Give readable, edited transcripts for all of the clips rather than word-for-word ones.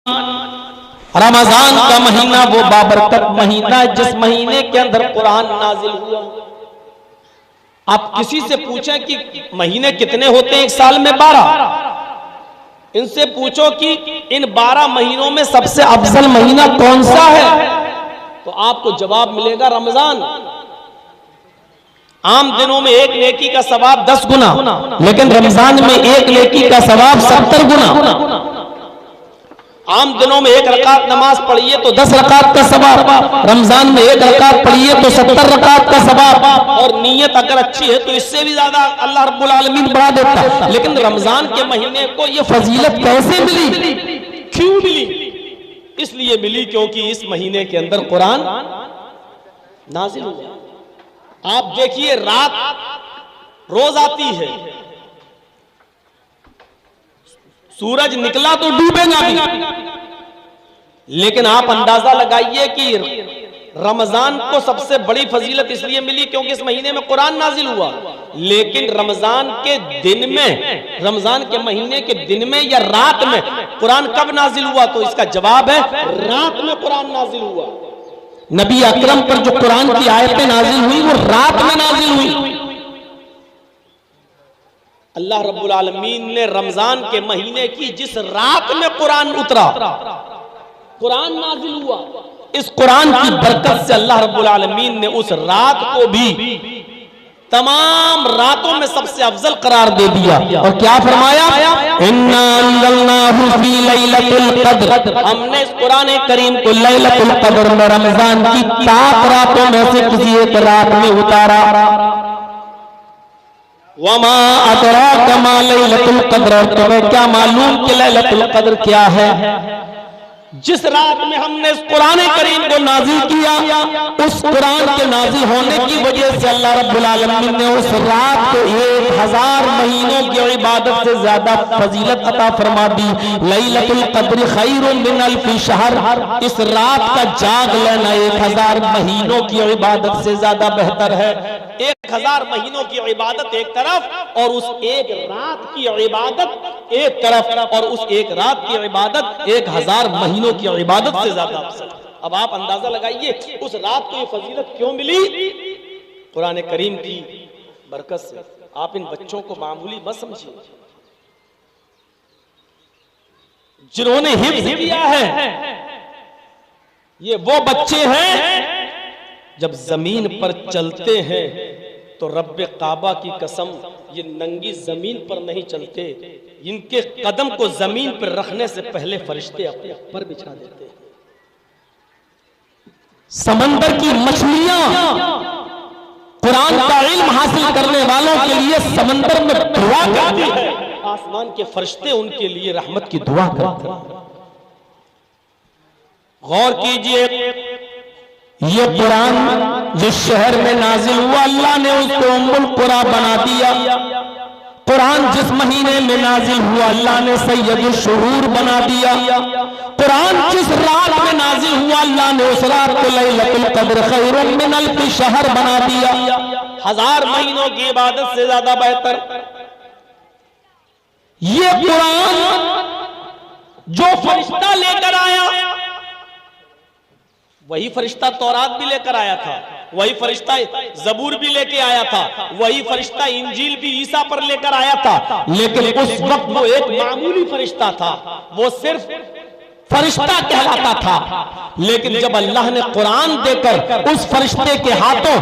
रमजान का महीना वो बाबरकत महीना है जिस महीने के अंदर कुरान नाजिल हुआ। आप किसी से पूछें कि महीने कितने होते हैं एक साल में? 12। इनसे पूछो कि इन 12 महीनों में सबसे अफजल महीना कौन सा है, तो आपको जवाब मिलेगा रमजान। आम दिनों में एक नेकी का सवाब 10 गुना, लेकिन रमजान में एक नेकी का सवाब 70 गुना। आम दिनों में एक रकात नमाज पढ़िए तो 10 रकात का सवाब, रमजान में एक रकात पढ़िए तो 70 रकात का सवाब, और नीयत अगर अच्छी है तो इससे भी ज्यादा अल्लाह रब्बुल आलमीन बढ़ा देता है। लेकिन रमजान के महीने को ये फजीलत कैसे मिली, क्यों मिली? इसलिए मिली क्योंकि इस महीने के अंदर कुरान नाजिल हुआ। आप देखिए, रात रोज आती है, सूरज निकला तो डूबेगा भी, लेकिन आप अंदाजा लगाइए कि रमजान को सबसे बड़ी फजीलत इसलिए मिली क्योंकि इस महीने में कुरान नाजिल हुआ। लेकिन रमजान के दिन में, रमजान के महीने के दिन में या रात में कुरान कब नाजिल हुआ? तो इसका जवाब है रात में कुरान नाजिल हुआ। नबी अकरम पर जो कुरान की आयतें नाजिल हुई वो रात में नाजिल हुई। अल्लाह रब्बुल आलमीन ने रमजान के महीने की जिस रात में कुरान उतरा, कुरान नाजिल हुआ, इस कुरान की बरकत से अल्लाह रब्बुल आलमीन ने उस रात को भी तमाम रातों में सबसे अफजल करार दे दिया। और क्या फरमाया? इन्ना अंज़लनाहु फी लैलतिल क़द्र, हमने इस कुरान करीम को लैलतुल क़द्र में, रमजान की 7 रातों में से किसी एक रात में उतारा। वमा अदराका मा लैलतुल क़द्र, तुम्हें क्या मालूम कि लैलतुल क़द्र क्या है? जिस रात में हमने इस कुरान करीम को नाजिल किया, उस कुरान के नाजिल होने की वजह से अल्लाह रब्बुल आलमीन ने उस रात को 1000 महीनों की इबादत से ज्यादा फजीलत अता फरमा दी। लैलतुल क़द्र खैरुम मिन अल्फि शहर, इस रात का जाग लेना 1000 महीनों की इबादत से ज्यादा बेहतर है। 1000 महीनों की इबादत एक तरफ और उस एक रात की इबादत एक तरफ, और उस एक रात की इबादत 1000 महीनों की इबादत से ज्यादा अफजल। अब आप अंदाजा लगाइए उस रात को ये फजीलत क्यों मिली? कुरान करीम की बरकत से। आप इन बच्चों को मामूली मत समझिए, जिन्होंने हिफ्ज़ किया है ये वो बच्चे हैं जब जमीन पर चलते हैं तो रब्बे काबा की कसम ये नंगी जमीन पर नहीं चलते, इनके कदम को जमीन पर रखने से पहले फरिश्ते अपने पर बिछा देते हैं। समंदर की मछलियां कुरान का इल्म हासिल करने वालों के लिए समंदर में दुआ करती है, आसमान के फरिश्ते उनके लिए रहमत की दुआ करते हैं। गौर कीजिए, ये कुरान जिस शहर में नाजिल हुआ अल्लाह ने उसको उम्मुल कुरा बना दिया। कुरान जिस महीने में नाजिल हुआ अल्लाह ने सैयदुल शुहूर बना दिया। कुरान जिस रात में नाजिल हुआ अल्लाह ने उस रात को लैलतुल क़द्र खैरुम मिन अल्फि शहर बना दिया। 1000 महीनों की इबादत से ज्यादा बेहतर। ये कुरान जो फरिश्ता लेकर आया, वही फरिश्ता तौरात भी लेकर आया था, वही फरिश्ता जबूर भी लेके आया था, वही फरिश्ता इंजील भी ईसा पर लेकर आया था। लेकिन उस वक्त वो एक मामूली फरिश्ता था, वो सिर्फ फरिश्ता कहलाता था। लेकिन जब अल्लाह ने कुरान देकर उस फरिश्ते के हाथों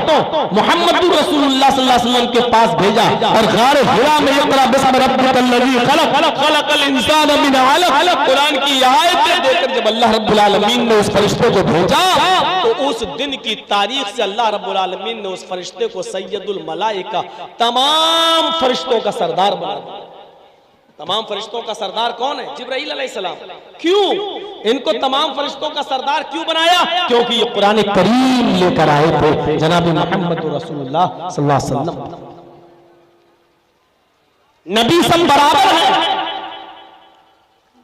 मोहम्मद रसूलुल्लाह सल्लल्लाहु अलैहि वसल्लम के पास भेजा और गारे हिरा में इक़रा बिस्मि रब्बिकल लज़ी खलक़ खलक़ल इंसान मिन अलक़, कुरान की आयतें देकर जब अल्लाह रब्बुल आलमीन ने उस फरिश्ते को भेजा तो उस दिन की तारीख से अल्लाह रब्बुल आलमीन ने उस फरिश्ते को सैयदुल मलाइका, तमाम फरिश्तों का सरदार बना दिया। तमाम फरिश्तों का सरदार कौन है? जिब्राईल अलैहिस्सलाम। क्यों इनको तमाम फरिश्तों का सरदार क्यों बनाया? क्योंकि ये कुरान करीम लेकर आए थे जनाब मोहम्मद रसूलुल्लाह सल्लल्लाहु अलैहि वसल्लम। नबी सब बराबर है,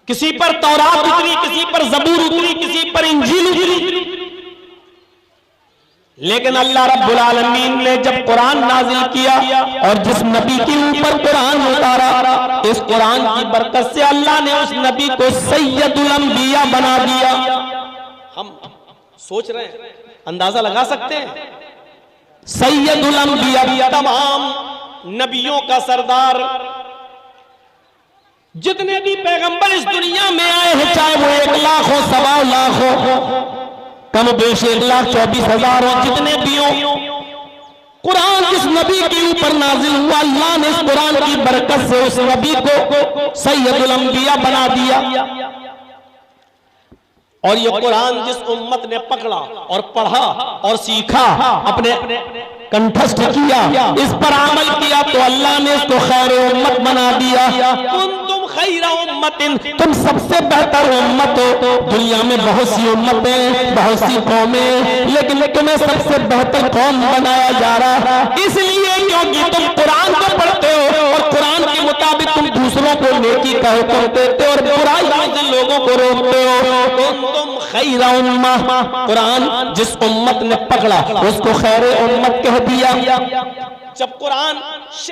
किसी पर तौरात उतरी, किसी पर जबूर उतरी, किसी पर इंजील उतरी, लेकिन अल्लाह रब्बुल आलमीन ने जब कुरान नाजिल किया और जिस नबी के ऊपर कुरान उतारा, इस कुरान की बरकत से अल्लाह ने उस नबी को सैयदुल अंबिया बना दिया। हम सोच रहे हैं, अंदाजा लगा सकते हैं, सैयदुल अंबिया, तमाम नबियों का सरदार। जितने भी पैगंबर इस दुनिया में आए हैं, चाहे वो 1 लाख हो, 1.25 लाख हो, कम बेश 1,24,000 हो, जितने भी हो, कुरान जिस नबी के ऊपर नाजिल हुआ, अल्लाह ने इस कुरान की बरकत से उस नबी को सैयदुल अंबिया बना दिया। और ये कुरान जिस उम्मत ने पकड़ा और पढ़ा और सीखा, अपने कंठस्थ किया, इस पर अमल किया, तो अल्लाह ने इसको खैर उम्मत बना दिया। तुम खैरा उम्मतिन, तुम सबसे बेहतर उम्मत हो। दुनिया में बहुत सी उम्मतें, बहुत सी कौमें, लेकिन तुम्हें सबसे बेहतर कौम बनाया जा रहा है। इसलिए क्योंकि तुम कुरान को पढ़ते हो और कुरान के मुताबिक तुम दूसरों को नेकी का हुक्म देते हो और बुराई से लोगों को रोकते हो। तुम खैरा उम्मा, कुरान जिस उम्मत ने पकड़ा उसको खैर उम्मत कह दिया। जब कुरान